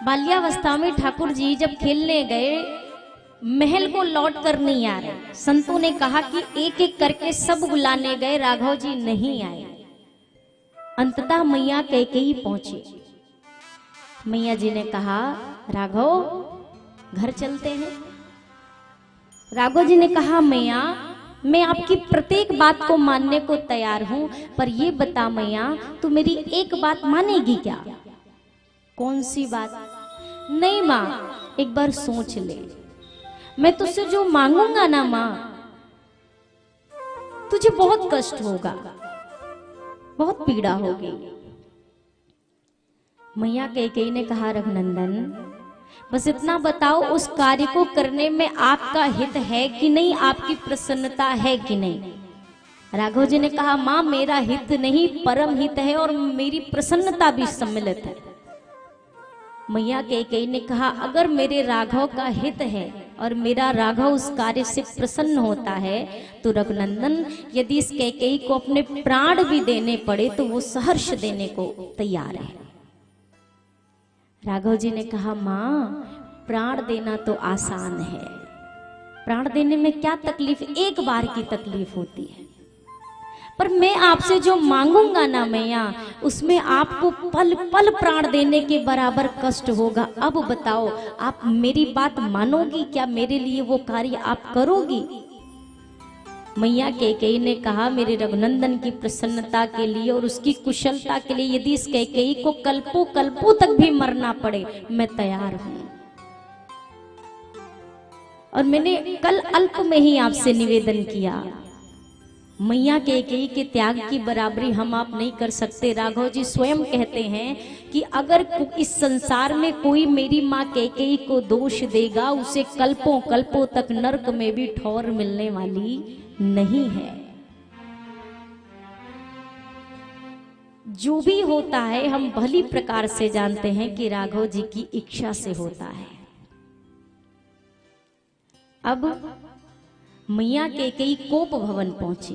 बाल्यावस्था में ठाकुर जी जब खेलने गए, महल को लौट कर नहीं आ रहे। संतों ने कहा कि एक एक करके सब बुलाने गए, राघव जी नहीं आए। अंततः मैया कैकेयी पहुंची। मैया जी ने कहा, राघव घर चलते हैं। राघव जी ने कहा, मैया मैं आपकी प्रत्येक बात को मानने को तैयार हूं, पर ये बता मैया तू मेरी एक बात मानेगी क्या? कौन सी बात? नहीं माँ, एक बार सोच ले, मैं तुझसे जो मांगूंगा ना माँ, तुझे बहुत कष्ट होगा, बहुत पीड़ा होगी। मैया कैकेयी ने कहा, रघुनंदन बस इतना बताओ, उस कार्य को करने में आपका हित है कि नहीं, आपकी प्रसन्नता है कि नहीं? राघव जी ने कहा, माँ मेरा हित नहीं परम हित है और मेरी प्रसन्नता भी सम्मिलित है। मैया कैकेयी ने कहा, अगर मेरे राघव का हित है और मेरा राघव उस कार्य से प्रसन्न होता है तो रघुनंदन यदि इस कैकेयी को अपने प्राण भी देने पड़े तो वो सहर्ष देने को तैयार है। राघव जी ने कहा, माँ प्राण देना तो आसान है, प्राण देने में क्या तकलीफ, एक बार की तकलीफ होती है, पर मैं आपसे जो मांगूंगा ना मैया उसमें आपको पल पल प्राण देने के बराबर कष्ट होगा। अब बताओ आप मेरी बात मानोगी क्या? मेरे लिए वो कार्य आप करोगी? मैया कैकेयी ने कहा, मेरे रघुनंदन की प्रसन्नता के लिए और उसकी कुशलता के लिए यदि इस कैकेयी को कल्पों कल्पों तक भी मरना पड़े मैं तैयार हूं। और मैंने कल अल्प में ही आपसे निवेदन किया, मैया कैकेयी के त्याग की बराबरी हम आप नहीं कर सकते। राघव जी स्वयं कहते हैं कि अगर इस संसार में कोई मेरी माँ कैकेयी को दोष देगा उसे कल्पों कल्पों तक नरक में भी ठौर मिलने वाली नहीं है। जो भी होता है हम भली प्रकार से जानते हैं कि राघव जी की इच्छा से होता है। अब मैया कैकेयी कोप भवन पहुंची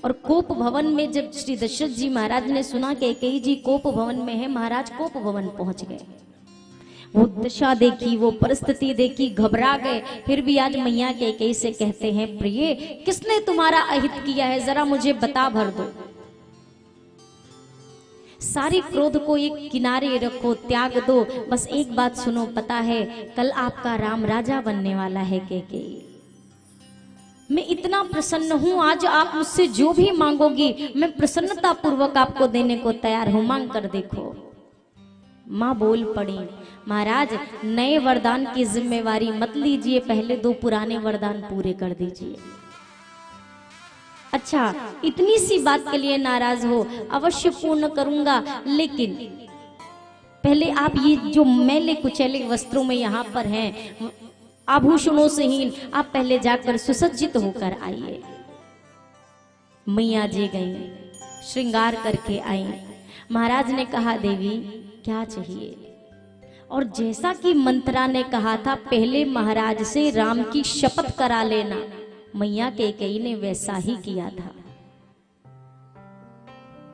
और कोप भवन में जब श्री दशरथ जी महाराज ने सुना कैकेयी जी कोप भवन में है, महाराज कोप भवन पहुंच गए। वो दशा देखी, वो परिस्थिति देखी, घबरा गए। फिर भी आज मैया कैकेयी से कहते हैं, प्रिय किसने तुम्हारा अहित किया है, जरा मुझे बता भर दो। सारी क्रोध को एक किनारे रखो, त्याग दो, बस एक बात सुनो, पता है कल आपका राम राजा बनने वाला है कैकेयी। मैं इतना प्रसन्न हूं, आज आप मुझसे जो भी मांगोगी मैं प्रसन्नता पूर्वक आपको देने को तैयार हूं, मांग कर देखो। माँ बोल पड़ी, महाराज नए वरदान की जिम्मेवारी मत लीजिए, पहले 2 पुराने वरदान पूरे कर दीजिए। अच्छा इतनी सी बात के लिए नाराज हो, अवश्य पूर्ण करूंगा, लेकिन पहले आप ये जो मैले कुचैले वस्त्रों में यहाँ पर हैं, आभूषणों से हीन, आप पहले जाकर सुसज्जित होकर आइए। मैया जी गई, श्रृंगार करके आई। महाराज ने कहा, देवी क्या चाहिए? और जैसा कि मंत्रा ने कहा था पहले महाराज से राम की शपथ करा लेना, मैया कैकेयी ने वैसा ही किया था।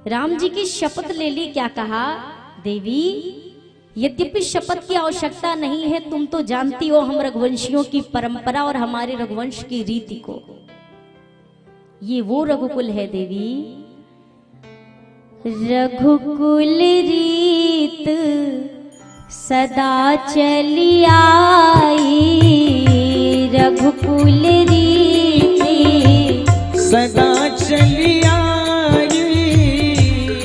राम जी की शपथ ले ली। क्या कहा? देवी यद्यपि शपथ की आवश्यकता नहीं है, तुम तो जानती हो हम रघुवंशियों की परंपरा और हमारे रघुवंश की रीति को। ये वो रघुकुल है देवी, रघुकुल रीत सदा चली आई, रघुकुल रीत सदा चली आई,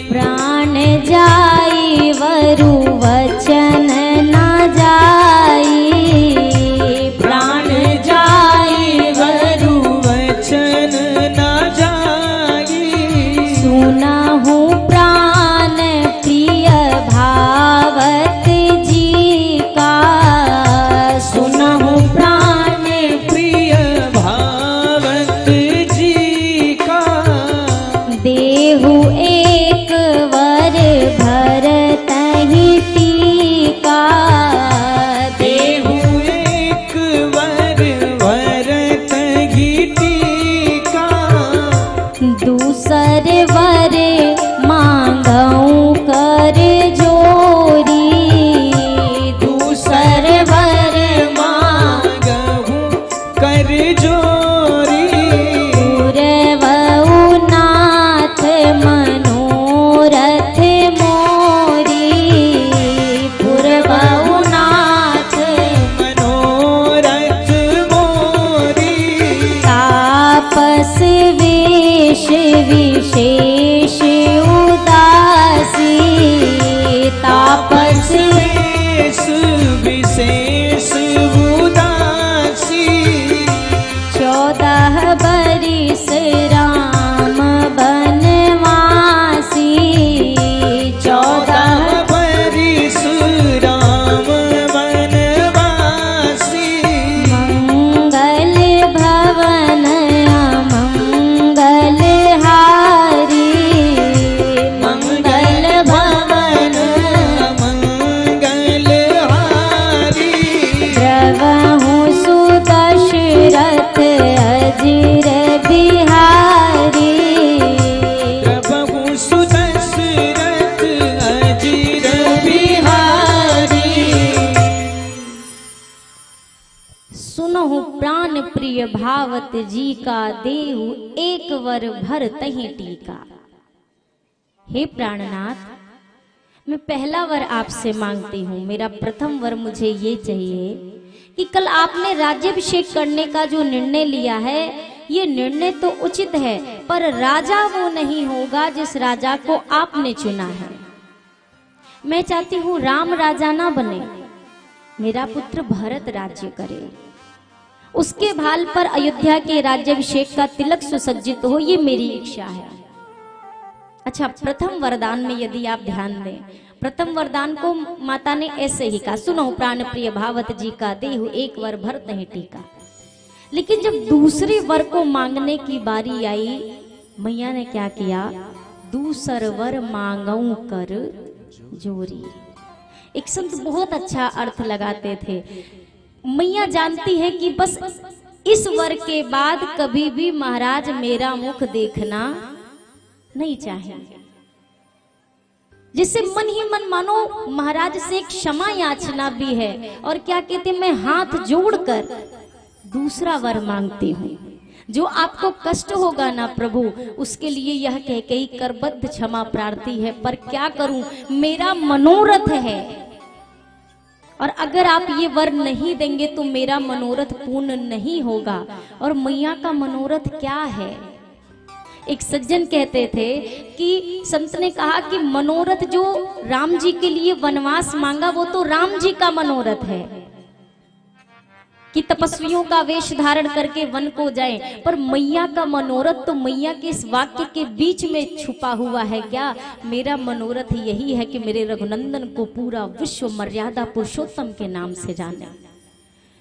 प्राण जाई वरु वचन ना जाई, प्राण जाई वरु वचन ना जाई, सुना हूँ प्राण प्रिय भावत जी का, सुना हूँ प्राण प्रिय भावत जी का, देहु एक वर भरत ही टीका, देहु एक वर भरत ही टीका, दूसर वर मांगऊ कर जोरी, वेश विशेष उदासी 14 बरिस राम बनवासी 14 बरिस राम वनवासी मंगल भवन मंगल हारी मंगल भवन मंगल हारी द्रवहु सुदशरथ अजिर बिहारी प्रभु सुदशरथ अजिर बिहारी सुनहु प्राण प्रिय भावत जी का देहु एक वर भर तहि टीका। हे प्राणनाथ, मैं पहला वर आपसे मांगती हूँ। मेरा प्रथम वर मुझे ये चाहिए कि कल आपने राज्याभिषेक करने का जो निर्णय लिया है, ये निर्णय तो उचित है, पर राजा वो नहीं होगा जिस राजा को आपने चुना है। मैं चाहती हूँ राम राजा ना बने, मेरा पुत्र भरत राज्य करे, उसके भाल पर अयोध्या के राज्याभिषेक का तिलक सुसज्जित हो, ये मेरी इच्छा है। अच्छा, प्रथम वरदान में यदि आप ध्यान दें, प्रथम वरदान को माता ने ऐसे ही कहा, सुनो प्राण प्रिय भावत जी का देहु एक वर भर तहि टीका। लेकिन जब दूसरे वर को मांगने की बारी आई, मैया ने क्या किया, दूसर वर मांगऊ कर जोरी। एक संत बहुत अच्छा अर्थ लगाते थे। मैया जानती है कि बस इस वर के बाद कभी भी महाराज मेरा मुख देखना नहीं चाहेंगे, जिससे मन ही मन मानो महाराज से एक क्षमा याचना भी है। और क्या कहते, मैं हाथ जोड़कर दूसरा वर मांगती हूँ, जो आपको कष्ट होगा ना प्रभु, उसके लिए यह कैकेयी करबद्ध क्षमा प्रार्थी है, पर क्या करूं, मेरा मनोरथ है। और अगर आप ये वर नहीं देंगे तो मेरा मनोरथ पूर्ण नहीं होगा। और मैया का मनोरथ क्या है? एक सज्जन कहते थे कि संत ने कहा कि मनोरथ जो राम जी के लिए वनवास मांगा, वो तो राम जी का मनोरथ है कि तपस्वियों का वेश धारण करके वन को जाएं, पर मैया का मनोरथ तो मैया के इस वाक्य के बीच में छुपा हुआ है। क्या? मेरा मनोरथ यही है कि मेरे रघुनंदन को पूरा विश्व मर्यादा पुरुषोत्तम के नाम से जाने।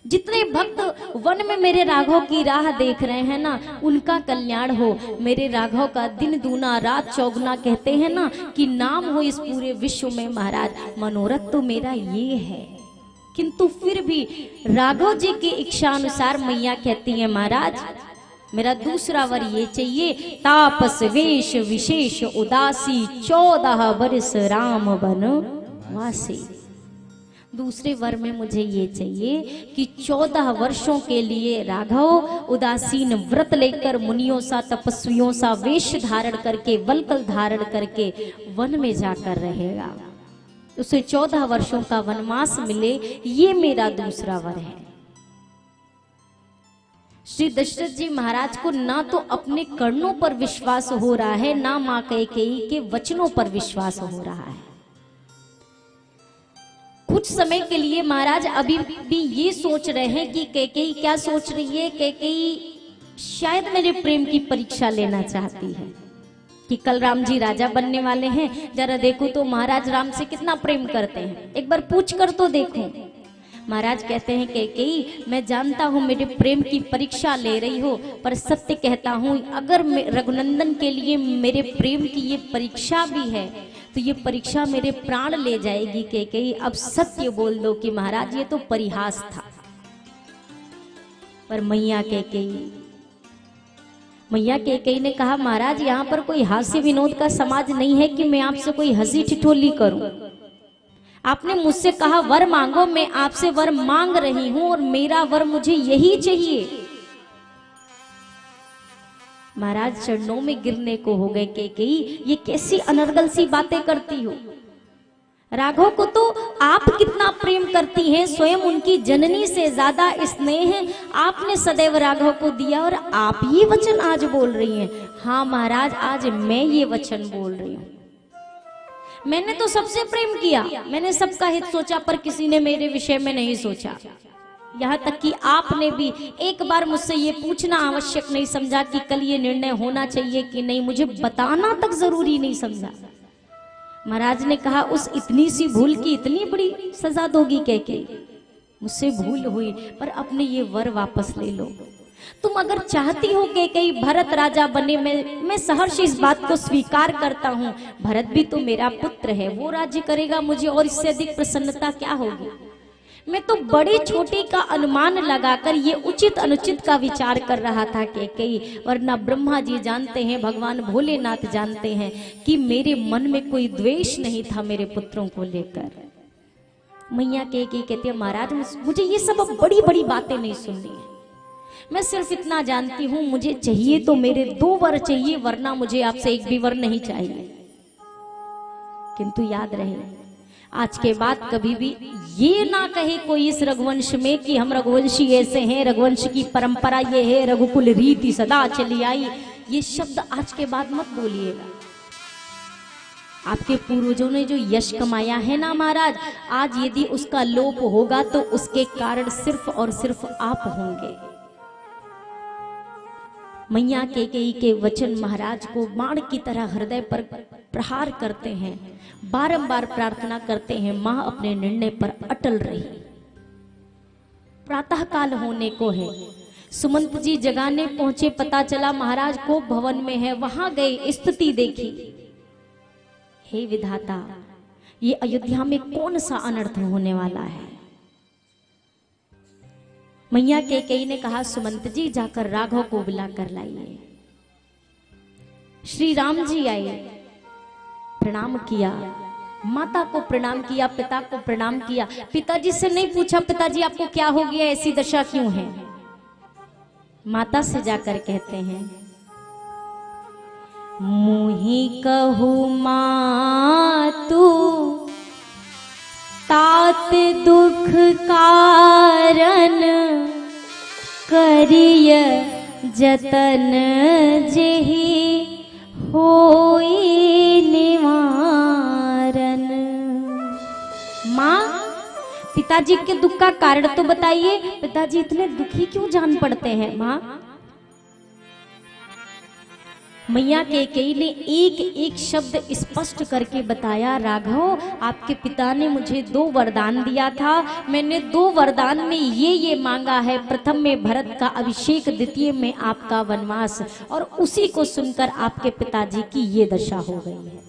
जितने भक्त वन में मेरे राघव की राह देख रहे हैं ना, उनका कल्याण हो, मेरे राघव का दिन दूना रात चौगुना, कहते हैं ना कि नाम हो इस पूरे विश्व में महाराज। मनोरथ तो मेरा ये है, किंतु फिर भी राघव जी की इच्छा अनुसार मैया कहती है, महाराज मेरा दूसरा वर ये चाहिए, तापस वेश विशेष उदासी 14 वर्ष राम बन वासी। दूसरे वर में मुझे ये चाहिए कि 14 वर्षों के लिए राघव उदासीन व्रत लेकर मुनियों सा तपस्वियों सा वेश धारण करके वल्कल धारण करके वन में जाकर रहेगा, उसे 14 वर्षों का वनवास मिले, ये मेरा दूसरा वर है। श्री दशरथ जी महाराज को ना तो अपने कर्णों पर विश्वास हो रहा है, ना मां कैकेयी के वचनों पर विश्वास हो रहा है। कुछ समय के लिए महाराज अभी भी ये सोच रहे हैं कि कैकेयी क्या सोच रही है, कैकेयी शायद मेरे प्रेम की परीक्षा लेना चाहती है कि कल राम जी राजा बनने वाले हैं, जरा देखो तो महाराज राम से कितना प्रेम करते हैं, एक बार पूछ कर तो देखो। महाराज कहते हैं कैकेयी, मैं जानता हूँ मेरे प्रेम की परीक्षा ले रही हो, पर सत्य कहता हूँ अगर रघुनंदन के लिए मेरे प्रेम की ये परीक्षा भी है तो ये परीक्षा मेरे प्राण ले जाएगी। कैकेयी अब सत्य बोल दो कि महाराज ये तो परिहास था। पर मैया कैकेयी ने कहा, महाराज यहाँ पर कोई हास्य विनोद का समाज नहीं है कि मैं आपसे कोई हंसी ठिठोली करूं। आपने मुझसे कहा वर मांगो, मैं आपसे वर मांग रही हूं और मेरा वर मुझे यही चाहिए। महाराज चरणों में गिरने को हो गए। कैकेयी ये कैसी अनर्गल सी बातें करती हो, राघव को तो आप कितना प्रेम करती हैं, स्वयं उनकी जननी से ज्यादा स्नेह आपने सदैव राघव को दिया और आप ये वचन आज बोल रही हैं। हाँ महाराज, आज मैं ये वचन बोल रही हूँ। मैंने तो सबसे प्रेम किया, मैंने सबका हित सोचा, पर किसी ने मेरे विषय में नहीं सोचा। यहाँ तक कि आपने भी एक बार मुझसे ये पूछना आवश्यक नहीं समझा कि कल ये निर्णय होना चाहिए कि नहीं, मुझे बताना तक जरूरी नहीं समझा। महाराज ने कहा उस इतनी सी भूल की इतनी बड़ी सजा दोगी कैकेयी? मुझसे भूल हुई, पर अपने ये वर वापस ले लो। तुम अगर चाहती हो कैकेयी भरत राजा बने, मैं सहर्ष इस बात को स्वीकार करता हूँ। भरत भी तो मेरा पुत्र है, वो राज्य करेगा मुझे और इससे अधिक प्रसन्नता क्या होगी? मैं तो बड़ी छोटी का अनुमान लगाकर ये उचित अनुचित का विचार कर रहा था कैकेयी, वरना ब्रह्मा जी जानते हैं, भगवान भोलेनाथ जानते हैं कि मेरे मन में कोई द्वेष नहीं था मेरे पुत्रों को लेकर। मैया कैकेयी कहती है महाराज मुझे ये सब अब बड़ी बड़ी बातें नहीं सुननी है, मैं सिर्फ इतना जानती हूं मुझे चाहिए तो मेरे 2 वर चाहिए, वरना मुझे आपसे एक भी वर नहीं चाहिए। किंतु याद रहे आज के बाद कभी भी ये ना कहे कोई इस रघुवंश में कि हम रघुवंशी ऐसे हैं, रघुवंश की परंपरा ये है, रघुकुल रीति सदा चली आई, ये शब्द आज के बाद मत बोलिएगा। आपके पूर्वजों ने जो यश कमाया है ना महाराज, आज यदि उसका लोप होगा तो उसके कारण सिर्फ और सिर्फ आप होंगे। मैया कैकेयी के वचन महाराज को बाण की तरह हृदय पर प्रहार करते हैं। बारंबार प्रार्थना करते हैं मां अपने निर्णय पर अटल रही। प्रातः काल होने को है, सुमंत जी जगाने पहुंचे, पता चला महाराज को भवन में है, वहां गए, स्थिति देखी। हे विधाता, ये अयोध्या में कौन सा अनर्थ होने वाला है? मैया कैकेयी ने कहा सुमंत जी जाकर राघव को बुला कर लाइए। श्री राम जी आए, प्रणाम किया, माता को प्रणाम किया, पिता को प्रणाम किया। पिताजी से नहीं पूछा पिताजी आपको क्या हो गया, ऐसी दशा क्यों है? माता से जाकर कहते हैं मुहि कहू मातु तात दुख कारण, करिय जतन जेहि होई निवारन। माँ पिताजी के दुख का कारण तो बताइए, पिताजी इतने दुखी क्यों जान पड़ते हैं? माँ मैया कैकेयी ने एक एक शब्द स्पष्ट करके बताया, राघव आपके पिता ने मुझे 2 वरदान दिया था, मैंने 2 वरदान में ये मांगा है, प्रथम में भरत का अभिषेक, द्वितीय में आपका वनवास, और उसी को सुनकर आपके पिताजी की ये दशा हो गई है।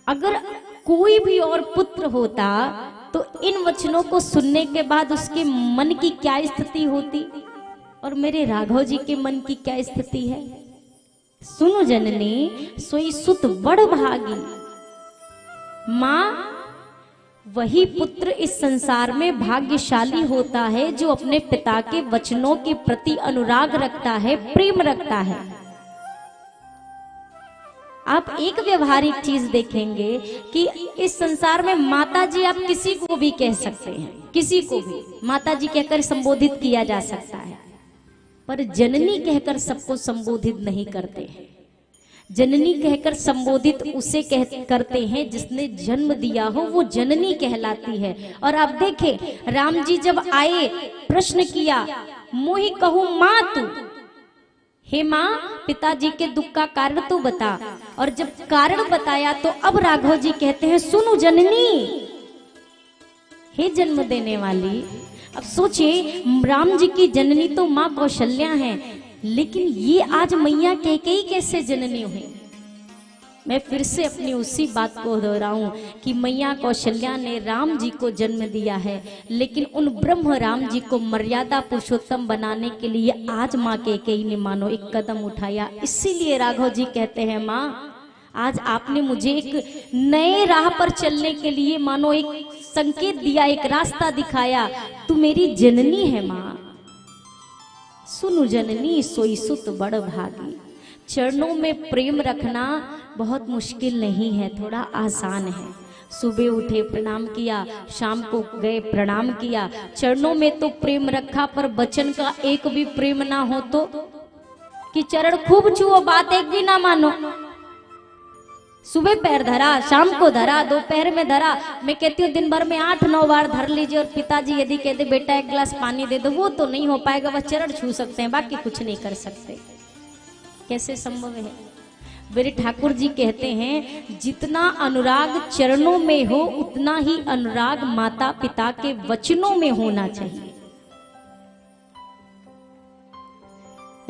अगर कोई भी और पुत्र होता तो इन वचनों को सुनने के बाद उसके मन की क्या स्थिति होती, और मेरे राघव जी के मन की क्या स्थिति है? सुनो जननी सोई सुत बड़ भागी। मां वही पुत्र इस संसार में भाग्यशाली होता है जो अपने पिता के वचनों के प्रति अनुराग रखता है, प्रेम रखता है। आप एक व्यवहारिक चीज देखेंगे कि इस संसार में माता जी आप किसी को भी कह सकते हैं, किसी को भी माता जी कहकर संबोधित किया जा सकता है, पर जननी कहकर सबको संबोधित नहीं करते हैं। जननी कहकर संबोधित उसे करते हैं जिसने जन्म दिया हो, वो जननी कहलाती है। और आप देखें राम जी जब आए, प्रश्न किया मोहि कहूं मां तू, हे मां पिताजी के दुख का कारण तो बता। और जब कारण बताया तो अब राघव जी कहते हैं सुनो जननी, हे जन्म देने वाली। अब सोचिए राम जी की जननी तो मां कौशल्या है, लेकिन ये आज मैया कैकेयी कैसे जननी हुई? मैं फिर से अपनी उसी बात को दोहराऊं कि मैया कौशल्या ने राम जी को जन्म दिया है, लेकिन उन ब्रह्म राम जी को मर्यादा पुरुषोत्तम बनाने के लिए आज मां कैकेयी ने मानो एक कदम उठाया। इसीलिए राघव जी कहते हैं मां आज आपने मुझे एक नए राह पर चलने के लिए मानो एक संकेत दिया, एक रास्ता दिखाया। तू मेरी जननी है मां। सुनु जननी सोई सुत बड़ भागी। चरणों में प्रेम रखना बहुत मुश्किल नहीं है, थोड़ा आसान है। सुबह उठे प्रणाम किया, शाम को गए प्रणाम किया, चरणों में तो प्रेम रखा, पर वचन का एक भी प्रेम ना हो तो कि चरण खूब छुओ, बात एक भी ना मानो। सुबह पैर धरा, शाम को धरा, दोपहर में धरा। मैं कहती हूँ दिन भर में 8-9 बार धर लीजिए और पिताजी यदि कहते बेटा एक गिलास पानी दे दो, वो तो नहीं हो पाएगा, बस चरण छू सकते हैं, बाकी कुछ नहीं कर सकते। कैसे संभव है? मेरे ठाकुर जी कहते हैं जितना अनुराग चरणों में हो उतना ही अनुराग माता पिता के वचनों में होना चाहिए।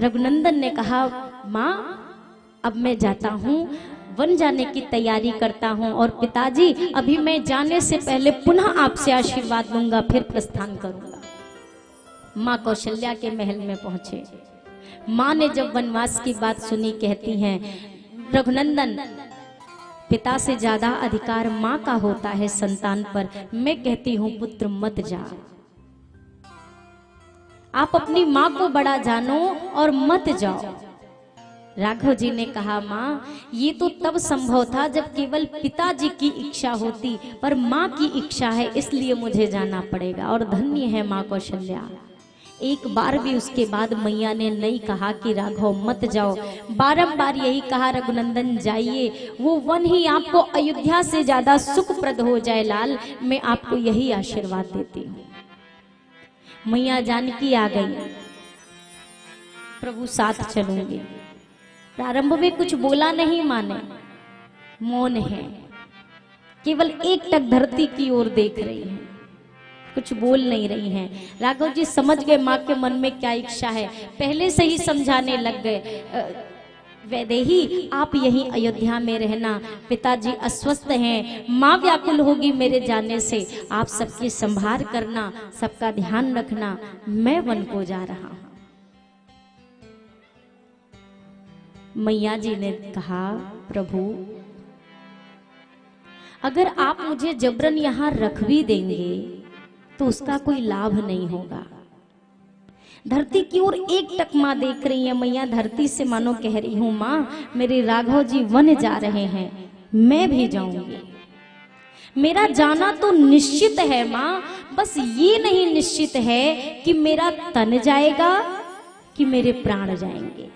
रघुनंदन ने कहा माँ अब मैं जाता हूँ, वन जाने की तैयारी करता हूँ, और पिताजी अभी मैं जाने से पहले पुनः आपसे आशीर्वाद लूंगा, फिर प्रस्थान करूंगा। माँ कौशल्या के महल में पहुंचे। माँ ने जब वनवास की बात सुनी, कहती हैं रघुनंदन पिता से ज्यादा अधिकार माँ का होता है संतान पर। मैं कहती हूँ पुत्र मत जा, आप अपनी माँ को बड़ा जानो और मत जाओ। राघव जी ने कहा माँ ये तो तब संभव था जब केवल पिताजी की इच्छा होती, पर माँ की इच्छा है इसलिए मुझे जाना पड़ेगा। और धन्य है माँ कौशल्या, एक बार भी उसके बाद मैया ने नहीं कहा कि राघव मत जाओ। बारंबार यही कहा रघुनंदन जाइए, वो वन ही आपको अयोध्या से ज्यादा सुखप्रद हो जाए लाल, मैं आपको यही आशीर्वाद देती हूँ। मैया जानकी आ गई, प्रभु साथ चलूंगी। प्रारंभ में कुछ बोला नहीं, माने मौन है, केवल एक टक धरती की ओर देख रही है, कुछ बोल नहीं रही हैं। राघव जी समझ गए माँ के मन में क्या इच्छा है, पहले से ही समझाने लग गए। वैदेही आप यहीं अयोध्या में रहना, पिताजी अस्वस्थ हैं, माँ व्याकुल होगी मेरे जाने से, आप सबकी संभाल करना, सबका ध्यान रखना, मैं वन को जा रहा हूं। मैया जी ने कहा प्रभु अगर आप मुझे जबरन यहां रख भी देंगे तो उसका कोई लाभ नहीं होगा। धरती की ओर एक टक माँ देख रही है। मैया धरती से मानो कह रही हूं माँ मेरे राघव जी वन जा रहे हैं, मैं भी जाऊंगी। मेरा जाना तो निश्चित है माँ, बस ये नहीं निश्चित है कि मेरा तन जाएगा कि मेरे प्राण जाएंगे।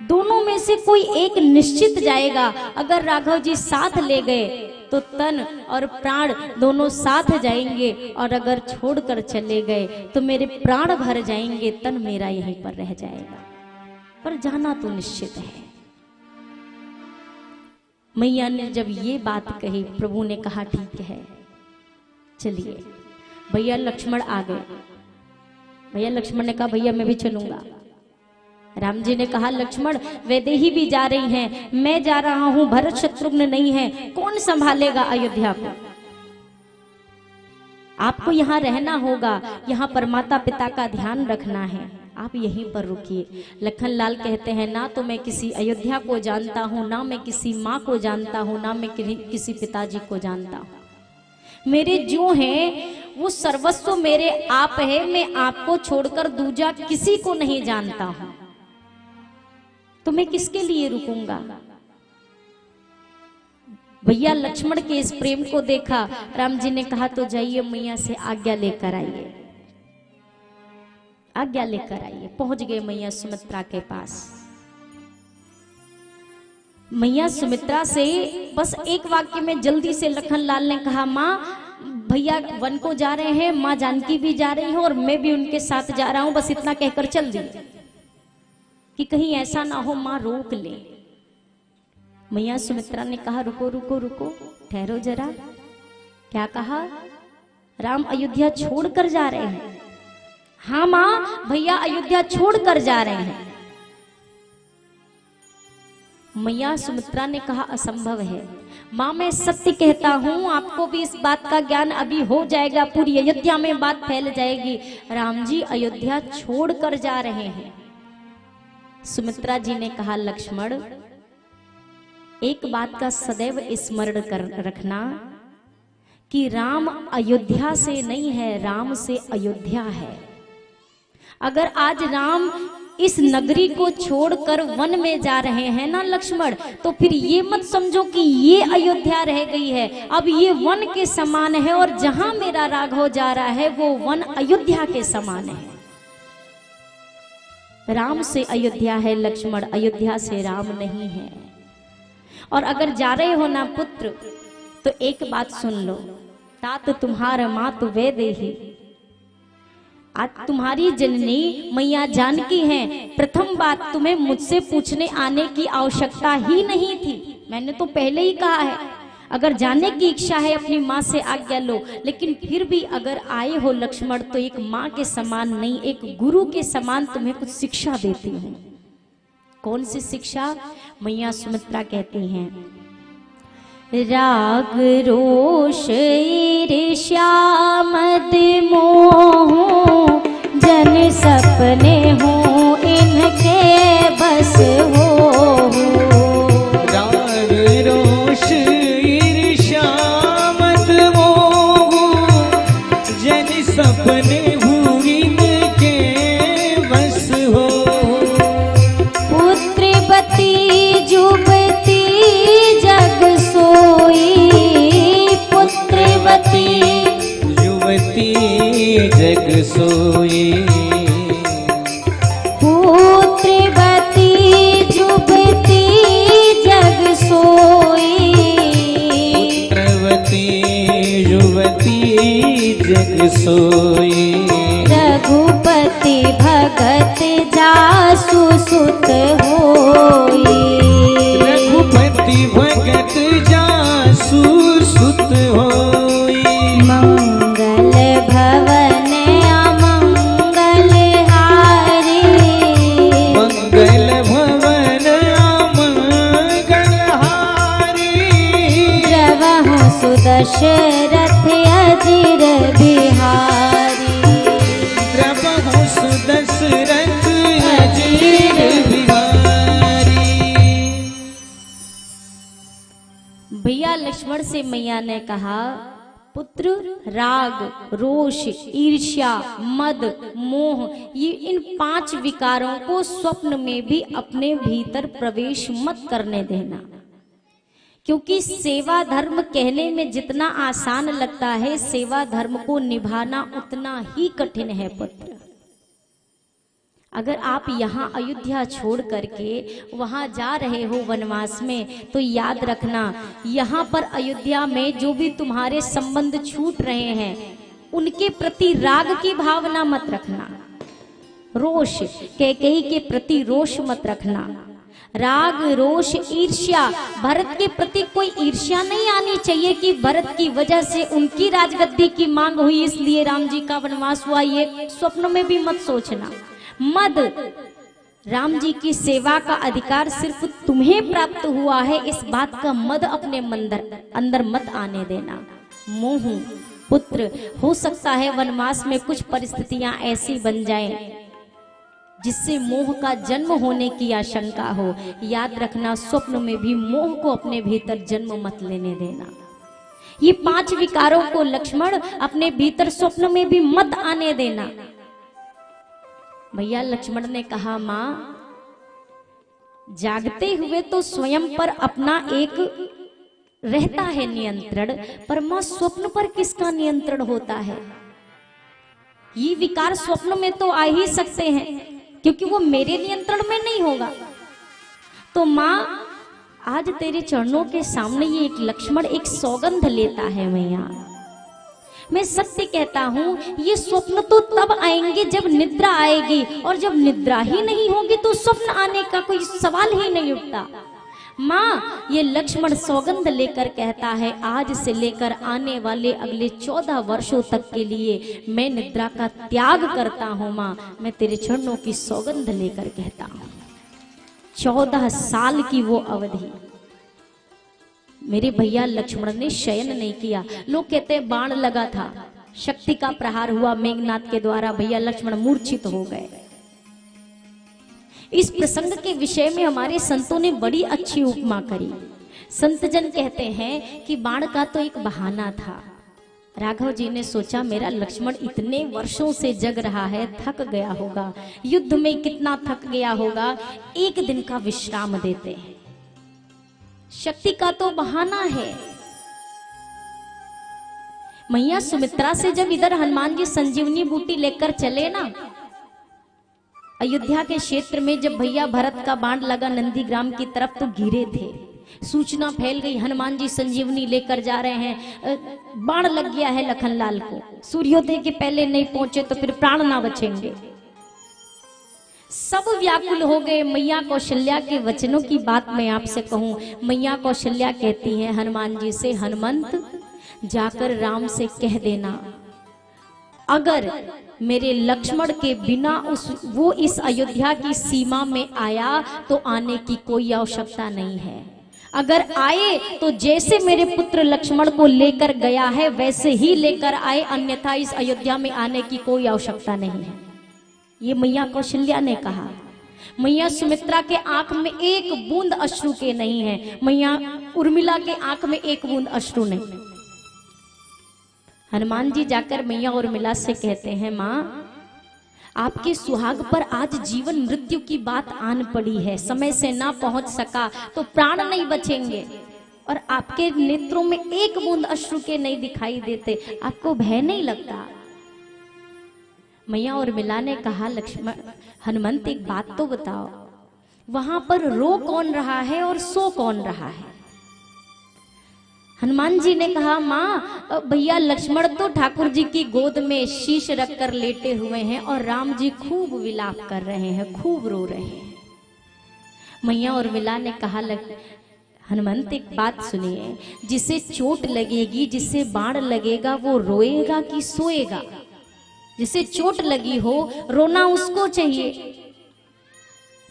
दोनों में से कोई एक निश्चित जाएगा। अगर राघव जी साथ ले गए तो तन और प्राण दोनों साथ जाएंगे, और अगर छोड़कर चले गए तो मेरे प्राण भर जाएंगे, तन मेरा यहीं पर रह जाएगा, पर जाना तो निश्चित है। मैया ने जब ये बात कही, प्रभु ने कहा ठीक है चलिए। भैया लक्ष्मण आ गए। भैया लक्ष्मण ने कहा भैया मैं भी चलूंगा। राम जी ने कहा लक्ष्मण वैदेही भी जा रही हैं, मैं जा रहा हूं, भरत शत्रुघ्न नहीं है, कौन संभालेगा अयोध्या को? आपको यहाँ रहना होगा, यहाँ पर माता पिता का ध्यान रखना है, आप यहीं पर रुकिए। लखनलाल कहते हैं ना तो मैं किसी अयोध्या को जानता हूँ, ना मैं किसी माँ को जानता हूँ, ना मैं किसी पिताजी को जानता हूँ। मेरे जो हैं वो सर्वस्व मेरे आप है, मैं आपको छोड़कर दूजा किसी को नहीं जानता हूँ, तो मैं किसके लिए रुकूंगा? भैया लक्ष्मण के इस प्रेम को देखा, राम जी ने कहा तो जाइए मैया से आज्ञा लेकर आइए, आज्ञा लेकर आइए। पहुंच गए मैया सुमित्रा के पास। मैया सुमित्रा से बस एक वाक्य में जल्दी से लखनलाल ने कहा माँ भैया वन को जा रहे हैं, माँ जानकी भी जा रही है और मैं भी उनके साथ जा रहा हूं, बस इतना कहकर चल दी कि कहीं ऐसा ना हो माँ रोक ले। मैया सुमित्रा ने कहा रुको रुको रुको, ठहरो जरा। क्या कहा? राम अयोध्या छोड़कर जा रहे हैं? हाँ माँ भैया अयोध्या छोड़कर जा रहे हैं। मैया सुमित्रा ने कहा असंभव है माँ, मैं सत्य कहता हूँ, आपको भी इस बात का ज्ञान अभी हो जाएगा, पूरी अयोध्या में बात फैल जाएगी, राम जी अयोध्या छोड़कर जा रहे हैं। सुमित्रा जी ने कहा लक्ष्मण एक बात का सदैव स्मरण कर रखना कि राम अयोध्या से नहीं है, राम से अयोध्या है। अगर आज राम इस नगरी को छोड़कर वन में जा रहे हैं ना लक्ष्मण, तो फिर ये मत समझो कि ये अयोध्या रह गई है, अब ये वन के समान है, और जहां मेरा राघव जा रहा है वो वन अयोध्या के समान है। राम से अयोध्या है लक्ष्मण, अयोध्या से राम नहीं है। और अगर जा रहे हो ना पुत्र तो एक बात सुन लो, तात तुम्हारा मात वे देही। आज तुम्हारी जननी मैया जानकी है। प्रथम बात, तुम्हें मुझसे पूछने आने की आवश्यकता ही नहीं थी। मैंने तो पहले ही कहा है, अगर जाने की इच्छा है अपनी माँ से आज्ञा लो, लेकिन फिर भी अगर आए हो लक्ष्मण तो एक माँ के समान नहीं, एक गुरु के समान तुम्हें कुछ शिक्षा देती हूँ। कौन सी शिक्षा? मैया सुमित्रा कहती हैं, राग रोष ईर्ष्या मद मोह जन सपने हो इनके बस हो। राग रोष ईर्ष्या मद मोह जन सपने हो इनके बस हो। पुत्रवती जुबती जग सोई, पुत्रवती युवती जग सोई। पुत्रवती जुबती जग सोई, पुत्रवती युवती जग सोई। रघुपति भगत जासु सुत होई, रघुपति भगत जासु सुत होई। मंगल भवन अमंगल हारी, मंगल भवन अमंगल हारी। द्रवहु सुदशरथ अजिर बिहारी, द्रवहु सुदशरथ अजिर बिहारी। भैया लक्ष्मण से मैया ने कहा, पुत्र राग रोष ईर्ष्या मद मोह, ये इन 5 विकारों को स्वप्न में भी अपने भीतर प्रवेश मत करने देना। क्योंकि सेवा धर्म कहने में जितना आसान लगता है, सेवा धर्म को निभाना उतना ही कठिन है पुत्र। अगर आप यहाँ अयोध्या छोड़ करके वहां जा रहे हो वनवास में, तो याद रखना, यहाँ पर अयोध्या में जो भी तुम्हारे संबंध छूट रहे हैं उनके प्रति राग की भावना मत रखना, रोष कैकेयी के प्रति रोष मत रखना। राग रोष ईर्ष्या, भरत के प्रति कोई ईर्ष्या नहीं आनी चाहिए कि भरत की वजह से उनकी राजगद्दी की मांग हुई इसलिए राम जी का वनवास हुआ, ये स्वप्न में भी मत सोचना। मद, राम जी की सेवा का अधिकार सिर्फ तुम्हें प्राप्त हुआ है, इस बात का मद अपने अंदर मत आने देना। मोह, पुत्र हो सकता है वनवास में कुछ परिस्थितियां ऐसी बन जाएं जिससे मोह का जन्म होने की आशंका हो। याद रखना, स्वप्न में भी मोह को अपने भीतर जन्म मत लेने देना। ये 5 विकारों को लक्ष्मण अपने भीतर स्वप्न में भी मत आने देना। भैया लक्ष्मण ने कहा, मां जागते हुए तो स्वयं पर अपना एक रहता है नियंत्रण, पर मां स्वप्न पर किसका नियंत्रण होता है? ये विकार स्वप्न में तो आ ही सकते हैं, क्योंकि वो मेरे नियंत्रण में नहीं होगा। तो मां आज तेरे चरणों के सामने ये एक लक्ष्मण एक सौगंध लेता है। मैया मैं सत्य कहता हूं, ये स्वप्न तो तब आएंगे जब निद्रा आएगी, और जब निद्रा ही नहीं होगी तो स्वप्न आने का कोई सवाल ही नहीं उठता। माँ, ये लक्ष्मण सौगंध लेकर कहता है, आज से लेकर आने वाले अगले 14 वर्षों तक के लिए मैं निद्रा का त्याग करता हूँ। माँ, मैं तेरे चरणों की सौगंध लेकर कहता हूँ। 14 साल की वो अवधि मेरे भैया लक्ष्मण ने शयन नहीं किया। लोग कहते हैं बाण लगा था, शक्ति का प्रहार हुआ मेघनाथ के द्वारा, भैया लक्ष्मण मूर्छित हो गए। इस प्रसंग के विषय में हमारे संतों ने बड़ी अच्छी उपमा करी। संत जन कहते हैं कि बाण का तो एक बहाना था। राघव जी ने सोचा मेरा लक्ष्मण इतने वर्षों से जग रहा है, थक गया होगा, युद्ध में कितना थक गया होगा, एक दिन का विश्राम देते हैं। शक्ति का तो बहाना है। मैया सुमित्रा से जब इधर हनुमान जी संजीवनी बूटी लेकर चले ना, अयोध्या के क्षेत्र में जब भैया भरत का बाण लगा नंदीग्राम की तरफ तो गिरे थे। सूचना फैल गई, हनुमान जी संजीवनी लेकर जा रहे हैं, बाण लग गया है लखनलाल को, सूर्योदय के पहले नहीं पहुंचे तो फिर प्राण ना बचेंगे। सब व्याकुल हो गए। मैया कौशल्या के वचनों की बात मैं आपसे कहूं, मैया कौशल्या कहती हैं हनुमान जी से, हनुमंत जाकर राम से कह देना अगर मेरे लक्ष्मण के बिना वो इस अयोध्या की सीमा में आया तो आने की कोई आवश्यकता नहीं है। अगर आए तो जैसे मेरे पुत्र लक्ष्मण को लेकर गया है वैसे ही लेकर आए, अन्यथा इस अयोध्या में आने की कोई आवश्यकता नहीं है। ये मैया कौशल्या ने कहा। मैया सुमित्रा के आंख में एक बूंद अश्रु के नहीं है, मैया उर्मिला के आंख में एक बूंद अश्रु नहीं। हनुमान जी जाकर मैया उर्मिला से कहते हैं, माँ आपके सुहाग पर आज जीवन मृत्यु की बात आन पड़ी है, समय से ना पहुंच सका तो प्राण नहीं बचेंगे, और आपके नेत्रों में एक बूंद अश्रु के नहीं दिखाई देते, आपको भय नहीं लगता? मैया उर्मिला ने कहा, लक्ष्मण हनुमंत एक बात तो बताओ, वहां पर रो कौन रहा है और सो कौन रहा है? हनुमान जी ने कहा, माँ भैया लक्ष्मण तो ठाकुर जी की गोद में शीश रखकर लेटे हुए हैं और राम जी खूब विलाप कर रहे हैं, खूब रो रहे हैं। मैया उर्मिला ने कहा, हनुमंत एक बात सुनिए, जिसे चोट लगेगी, जिसे बाण लगेगा वो रोएगा कि सोएगा? जिसे चोट लगी हो रोना उसको चाहिए।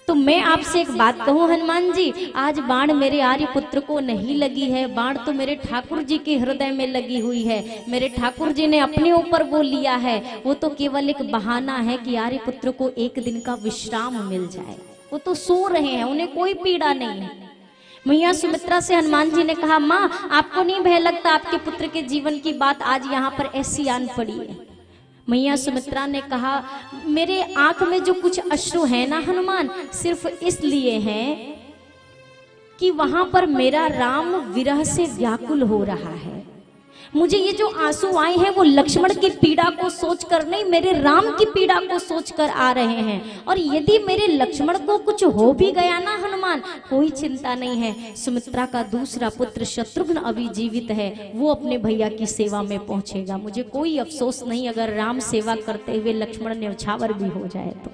तो मैं आपसे एक बात कहूं हनुमान जी, आज बाण मेरे आर्यपुत्र को नहीं लगी है, बाण तो मेरे ठाकुर जी के हृदय में लगी हुई है। मेरे ठाकुर जी ने अपने ऊपर वो लिया है, वो तो केवल एक बहाना है कि आर्यपुत्र को एक दिन का विश्राम मिल जाए। वो तो सो रहे हैं, उन्हें कोई पीड़ा नहीं है। मैया सुमित्रा से हनुमान जी ने कहा, माँ आपको नहीं भय लगता आपके पुत्र के जीवन की बात आज यहाँ पर ऐसी आन पड़ी है? मैया सुमित्रा ने कहा, मेरे आंख में जो कुछ अश्रु है ना हनुमान, सिर्फ इसलिए हैं कि वहां पर मेरा राम विरह से व्याकुल हो रहा है। मुझे ये जो आंसू आए हैं वो लक्ष्मण की पीड़ा को सोचकर नहीं, मेरे राम की पीड़ा को सोचकर आ रहे हैं। और यदि मेरे लक्ष्मण को कुछ हो भी गया ना हनुमान, कोई चिंता नहीं है, सुमित्रा का दूसरा पुत्र शत्रुघ्न अभी जीवित है, वो अपने भैया की सेवा में पहुंचेगा। मुझे कोई अफसोस नहीं अगर राम सेवा करते हुए लक्ष्मण न्यौछावर भी हो जाए तो।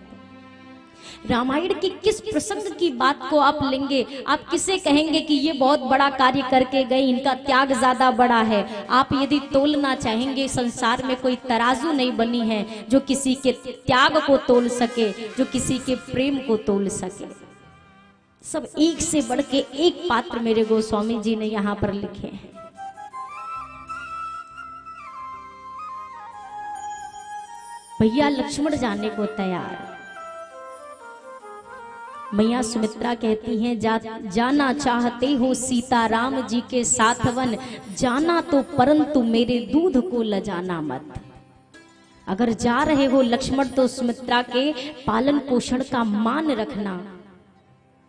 रामायण की किस प्रसंग की बात को आप लेंगे? आप किसे कहेंगे कि ये बहुत बड़ा कार्य करके गए, इनका त्याग ज्यादा बड़ा है? आप यदि तोलना चाहेंगे, संसार में कोई तराजू नहीं बनी है जो किसी के त्याग को तोल सके, जो किसी के प्रेम को तोल सके। सब एक से बढ़ के एक पात्र मेरे गोस्वामी जी ने यहाँ पर लिखे हैं। भैया लक्ष्मण जाने को तैयार। मैया सुमित्रा कहती हैं, जाना चाहते हो सीताराम जी के साथ वन, जाना तो परंतु मेरे दूध को लजाना मत। अगर जा रहे हो लक्ष्मण तो सुमित्रा के पालन पोषण का मान रखना,